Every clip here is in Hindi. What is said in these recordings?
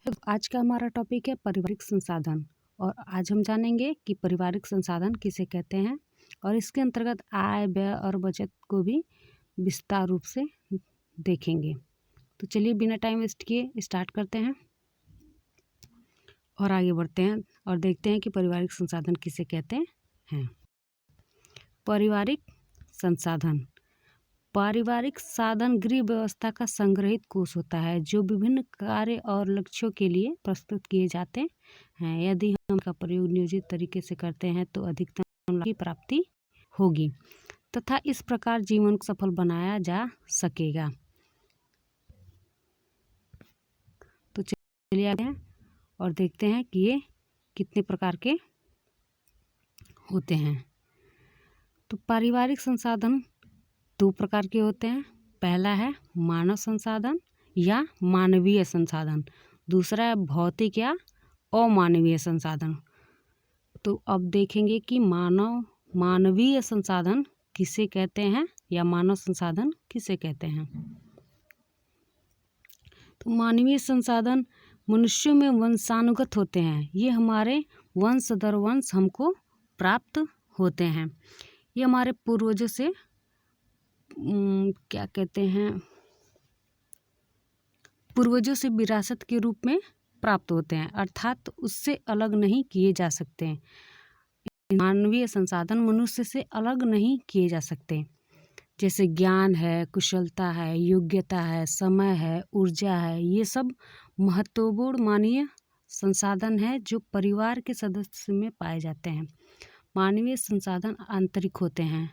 आज का हमारा टॉपिक है पारिवारिक संसाधन। और आज हम जानेंगे कि पारिवारिक संसाधन किसे कहते हैं और इसके अंतर्गत आय, व्यय और बचत को भी विस्तार रूप से देखेंगे। तो चलिए बिना टाइम वेस्ट किए स्टार्ट करते हैं और आगे बढ़ते हैं और देखते हैं कि पारिवारिक संसाधन किसे कहते हैं। पारिवारिक संसाधन पारिवारिक साधन गृह व्यवस्था का संग्रहित कोष होता है जो विभिन्न कार्य और लक्ष्यों के लिए प्रस्तुत किए जाते हैं। यदि हम इसका प्रयोग नियोजित तरीके से करते हैं तो अधिकतम लाभ की प्राप्ति होगी तथा इस प्रकार जीवन को सफल बनाया जा सकेगा। तो चलिए आगे हैं और देखते हैं कि ये कितने प्रकार के होते हैं। तो पारिवारिक संसाधन दो प्रकार के होते हैं। पहला है मानव संसाधन या मानवीय संसाधन, दूसरा है भौतिक या अमानवीय संसाधन। तो अब देखेंगे कि मानवीय संसाधन किसे कहते हैं या मानव संसाधन किसे कहते हैं। तो मानवीय संसाधन मनुष्यों में वंशानुगत होते हैं। ये हमारे वंश दर वंश हमको प्राप्त होते हैं। ये हमारे पूर्वजों से क्या कहते हैं, पूर्वजों से विरासत के रूप में प्राप्त होते हैं, अर्थात उससे अलग नहीं किए जा सकते। मानवीय संसाधन मनुष्य से अलग नहीं किए जा सकते। जैसे ज्ञान है, कुशलता है, योग्यता है, समय है, ऊर्जा है, ये सब महत्वपूर्ण मानवीय संसाधन है जो परिवार के सदस्य में पाए जाते हैं। मानवीय संसाधन आंतरिक होते हैं,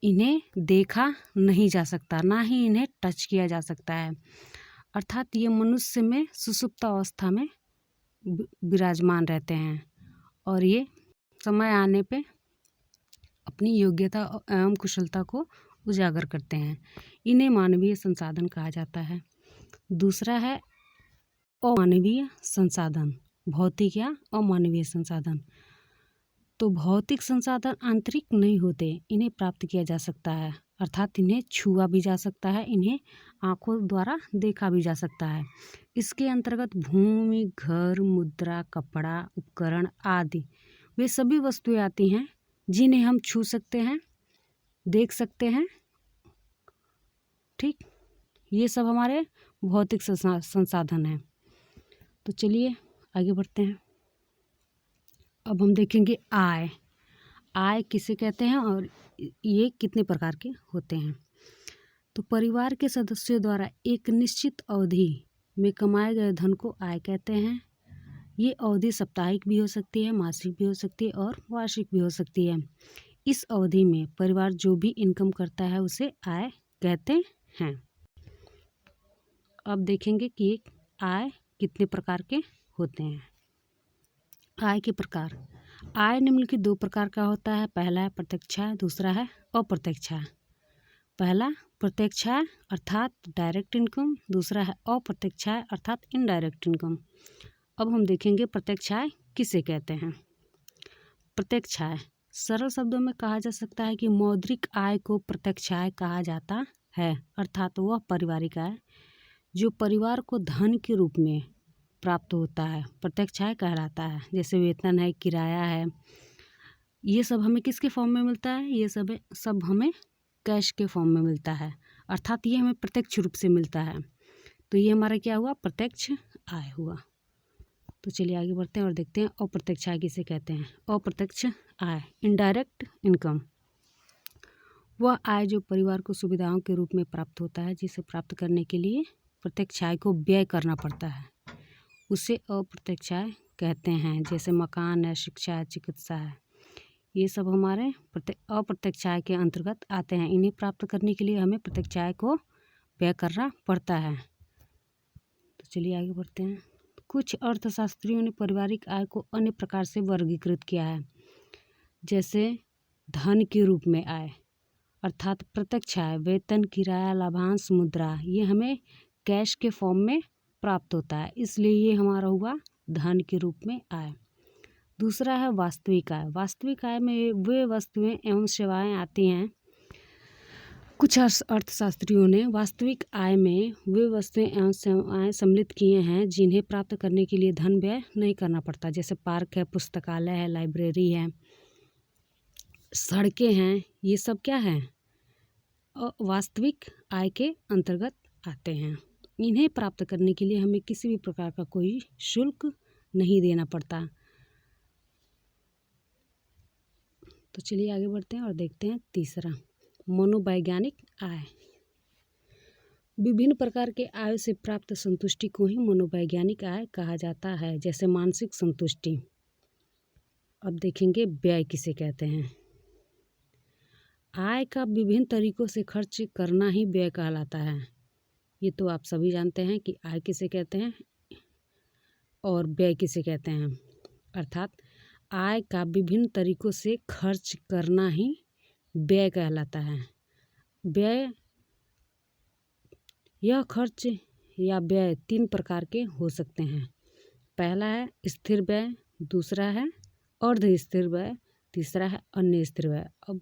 इन्हें देखा नहीं जा सकता, ना ही इन्हें टच किया जा सकता है। अर्थात ये मनुष्य में सुषुप्त अवस्था में विराजमान रहते हैं और ये समय आने पे अपनी योग्यता एवं कुशलता को उजागर करते हैं। इन्हें मानवीय संसाधन कहा जाता है। दूसरा है अमानवीय संसाधन, भौतिक या अमानवीय संसाधन। तो भौतिक संसाधन आंतरिक नहीं होते, इन्हें प्राप्त किया जा सकता है, अर्थात इन्हें छुआ भी जा सकता है, इन्हें आंखों द्वारा देखा भी जा सकता है। इसके अंतर्गत भूमि, घर, मुद्रा, कपड़ा, उपकरण आदि वे सभी वस्तुएं आती हैं जिन्हें हम छू सकते हैं, देख सकते हैं। ठीक, ये सब हमारे भौतिक संसाधन हैं। तो चलिए आगे बढ़ते हैं। अब हम देखेंगे आय। आय किसे कहते हैं और ये कितने प्रकार के होते हैं। तो परिवार के सदस्यों द्वारा एक निश्चित अवधि में कमाए गए धन को आय कहते हैं। ये अवधि साप्ताहिक भी हो सकती है, मासिक भी हो सकती है और वार्षिक भी हो सकती है। इस अवधि में परिवार जो भी इनकम करता है उसे आय कहते हैं। अब देखेंगे कि आय कितने प्रकार के होते हैं। आय के प्रकार। आय निम्नलिखित दो प्रकार का होता है। पहला है प्रत्यक्ष आय, दूसरा है अप्रत्यक्ष आय। पहला प्रत्यक्ष आय अर्थात डायरेक्ट इनकम, दूसरा है अप्रत्यक्ष आय अर्थात इनडायरेक्ट इनकम। अब हम देखेंगे प्रत्यक्ष आय किसे कहते हैं। प्रत्यक्ष आय सरल शब्दों में कहा जा सकता है कि मौद्रिक आय को प्रत्यक्ष आय कहा जाता है, अर्थात वह पारिवारिक आय जो परिवार को धन के रूप में प्राप्त होता है प्रत्यक्ष आय कहलाता है। जैसे वेतन है, किराया है, ये सब हमें किसके फॉर्म में मिलता है, ये सब हमें कैश के फॉर्म में मिलता है, अर्थात ये हमें प्रत्यक्ष रूप से मिलता है। तो ये हमारा क्या हुआ, प्रत्यक्ष आय हुआ। तो चलिए आगे बढ़ते हैं और देखते हैं अप्रत्यक्ष आय किसे कहते हैं। अप्रत्यक्ष आय इनडायरेक्ट इनकम वह आय जो परिवार को सुविधाओं के रूप में प्राप्त होता है, जिसे प्राप्त करने के लिए प्रत्यक्ष आय को व्यय करना पड़ता है, उसे अप्रत्यक्ष आय कहते हैं। जैसे मकान है, शिक्षा है, चिकित्सा है, ये सब हमारे अप्रत्यक्ष आय के अंतर्गत आते हैं। इन्हें प्राप्त करने के लिए हमें प्रत्यक्ष आय को व्यय करना पड़ता है। तो चलिए आगे बढ़ते हैं। कुछ अर्थशास्त्रियों ने पारिवारिक आय को अन्य प्रकार से वर्गीकृत किया है, जैसे धन के रूप में आय अर्थात प्रत्यक्ष आय, वेतन, किराया, लाभांश, मुद्रा, ये हमें कैश के फॉर्म में प्राप्त होता है, इसलिए ये हमारा हुआ धन के रूप में आय। दूसरा है वास्तविक आय। वास्तविक आय में वे वस्तुएं एवं सेवाएं आती हैं कुछ अर्थशास्त्रियों ने वास्तविक आय में वे वस्तुएं एवं सेवाएं सम्मिलित किए हैं जिन्हें प्राप्त करने के लिए धन व्यय नहीं करना पड़ता, जैसे पार्क है, पुस्तकालय है, लाइब्रेरी है, सड़कें हैं। ये सब क्या है? वास्तविक आय के अंतर्गत आते हैं। इन्हें प्राप्त करने के लिए हमें किसी भी प्रकार का कोई शुल्क नहीं देना पड़ता। तो चलिए आगे बढ़ते हैं और देखते हैं तीसरा, मनोवैज्ञानिक आय। विभिन्न प्रकार के आय से प्राप्त संतुष्टि को ही मनोवैज्ञानिक आय कहा जाता है, जैसे मानसिक संतुष्टि। अब देखेंगे व्यय किसे कहते हैं। आय का विभिन्न तरीकों से खर्च करना ही व्यय कहलाता है। ये तो आप सभी जानते हैं कि आय किसे कहते हैं और व्यय किसे कहते हैं। अर्थात आय का विभिन्न तरीकों से खर्च करना ही व्यय कहलाता है। व्यय, यह खर्च या व्यय 3 प्रकार के हो सकते हैं। पहला है स्थिर व्यय, दूसरा है अर्ध स्थिर व्यय, तीसरा है अन्य स्थिर व्यय। अब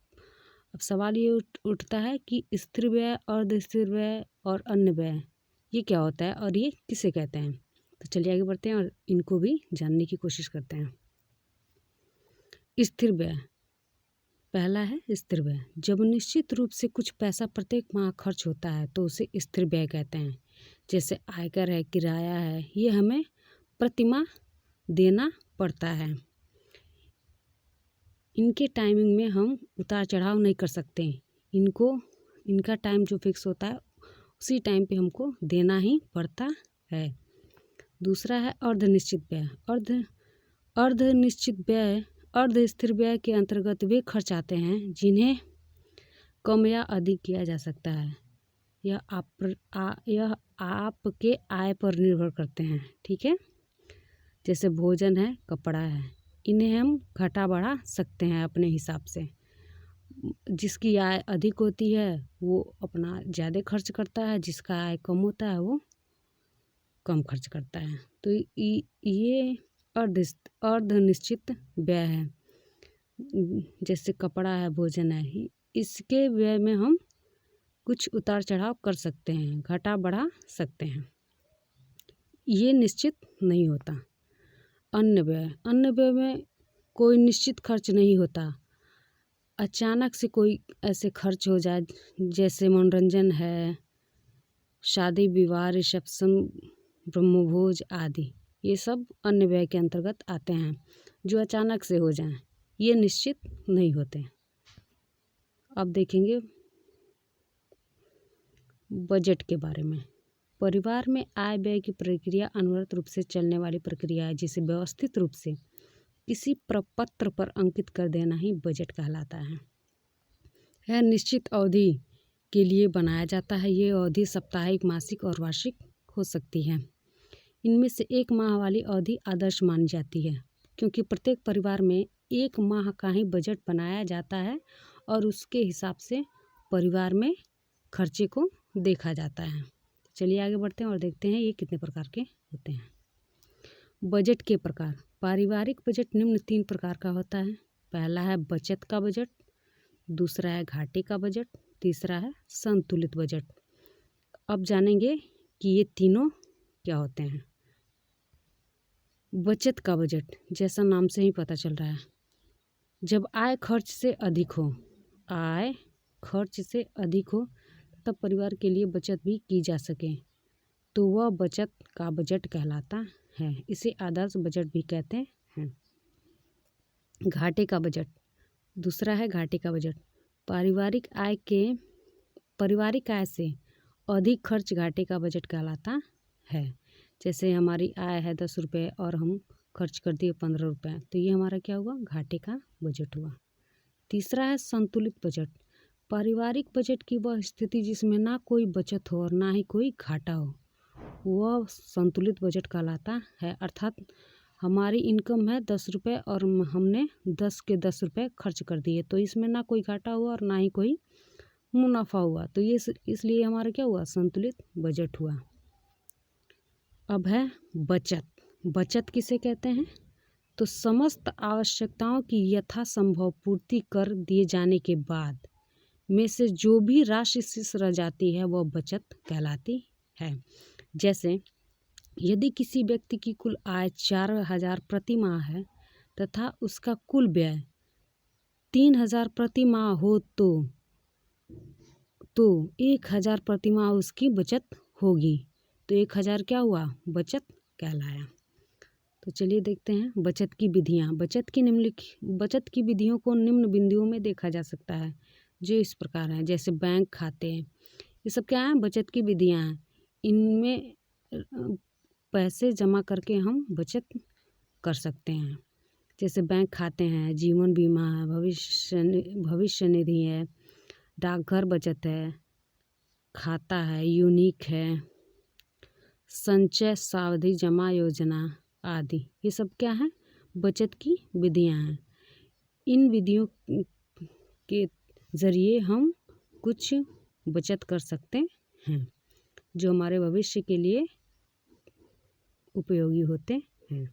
सवाल ये उठता है कि स्थिर व्यय, अर्ध स्थिर व्यय और अन्य व्यय ये क्या होता है और ये किसे कहते हैं। तो चलिए आगे बढ़ते हैं और इनको भी जानने की कोशिश करते हैं। स्थिर व्यय, पहला है स्थिर व्यय। जब निश्चित रूप से कुछ पैसा प्रत्येक माह खर्च होता है तो उसे स्थिर व्यय कहते हैं। जैसे आयकर है, किराया है, ये हमें प्रतिमाह देना पड़ता है। इनके टाइमिंग में हम उतार चढ़ाव नहीं कर सकते। इनका टाइम जो फिक्स होता है उसी टाइम पे हमको देना ही पड़ता है। दूसरा है अर्ध निश्चित व्यय। अर्ध निश्चित व्यय, अर्ध स्थिर व्यय के अंतर्गत वे खर्च आते हैं जिन्हें कम या अधिक किया जा सकता है। यह आपके आय पर निर्भर करते हैं। ठीक है, जैसे भोजन है, कपड़ा है, इन्हें हम घटा बढ़ा सकते हैं अपने हिसाब से। जिसकी आय अधिक होती है वो अपना ज़्यादा खर्च करता है, जिसका आय कम होता है वो कम खर्च करता है। तो ये अर्ध निश्चित व्यय है। जैसे कपड़ा है, भोजन है, इसके व्यय में हम कुछ उतार चढ़ाव कर सकते हैं, घटा बढ़ा सकते हैं, ये निश्चित नहीं होता। अन्य व्यय में कोई निश्चित खर्च नहीं होता। अचानक से कोई ऐसे खर्च हो जाए, जैसे मनोरंजन है, शादी विवाह, रिसेप्शन, ब्रह्मभोज आदि, ये सब अन्य व्यय के अंतर्गत आते हैं। जो अचानक से हो जाएं, ये निश्चित नहीं होते। अब देखेंगे बजट के बारे में। परिवार में आय व्यय की प्रक्रिया अनवरत रूप से चलने वाली प्रक्रिया है, जिसे व्यवस्थित रूप से किसी प्रपत्र पर अंकित कर देना ही बजट कहलाता है। यह निश्चित अवधि के लिए बनाया जाता है। ये अवधि साप्ताहिक, मासिक और वार्षिक हो सकती है। इनमें से 1 माह वाली अवधि आदर्श मानी जाती है, क्योंकि प्रत्येक परिवार में 1 माह का ही बजट बनाया जाता है और उसके हिसाब से परिवार में खर्चे को देखा जाता है। चलिए आगे बढ़ते हैं और देखते हैं ये कितने प्रकार के होते हैं। बजट के प्रकार। पारिवारिक बजट निम्न 3 प्रकार का होता है। पहला है बचत का बजट, दूसरा है घाटे का बजट, तीसरा है संतुलित बजट। अब जानेंगे कि ये तीनों क्या होते हैं। बचत का बजट, जैसा नाम से ही पता चल रहा है, जब आय खर्च से अधिक हो तब परिवार के लिए बचत भी की जा सके तो वह बचत का बजट कहलाता है। इसे आदर्श बजट भी कहते हैं। घाटे का बजट, दूसरा है घाटे का बजट। पारिवारिक आय से अधिक खर्च घाटे का बजट कहलाता है। जैसे हमारी आय है 10 रुपये और हम खर्च कर दिए 15 रुपये, तो ये हमारा क्या हुआ, घाटे का बजट हुआ। तीसरा है संतुलित बजट। पारिवारिक बजट की वह स्थिति जिसमें ना कोई बचत हो और ना ही कोई घाटा हो, वह संतुलित बजट कहलाता है। अर्थात हमारी इनकम है 10 रुपये और हमने 10 के 10 रुपये खर्च कर दिए, तो इसमें ना कोई घाटा हुआ और ना ही कोई मुनाफा हुआ, तो ये इसलिए हमारा क्या हुआ, संतुलित बजट हुआ। अब है बचत। बचत किसे कहते हैं, तो समस्त आवश्यकताओं की यथासंभव पूर्ति कर दिए जाने के बाद में से जो भी राशि शेष रह जाती है वह बचत कहलाती है। जैसे यदि किसी व्यक्ति की कुल आय 4,000 प्रति माह है तथा उसका कुल व्यय 3,000 प्रति माह हो तो 1,000 प्रति माह उसकी बचत होगी। तो 1,000 क्या हुआ? बचत कहलाया। तो चलिए देखते हैं बचत की विधियाँ। बचत की विधियों को निम्न बिंदुओं में देखा जा सकता है जो इस प्रकार हैं। जैसे बैंक खाते, ये सब क्या हैं? बचत की विधियाँ हैं। इनमें पैसे जमा करके हम बचत कर सकते हैं। जैसे बैंक खाते हैं, जीवन बीमा है, भविष्य निधि है, डाकघर बचत है, खाता है, यूनिक है, संचय सावधि जमा योजना आदि। ये सब क्या है? बचत की विधियां हैं। इन विधियों के ज़रिए हम कुछ बचत कर सकते हैं जो हमारे भविष्य के लिए उपयोगी होते हैं।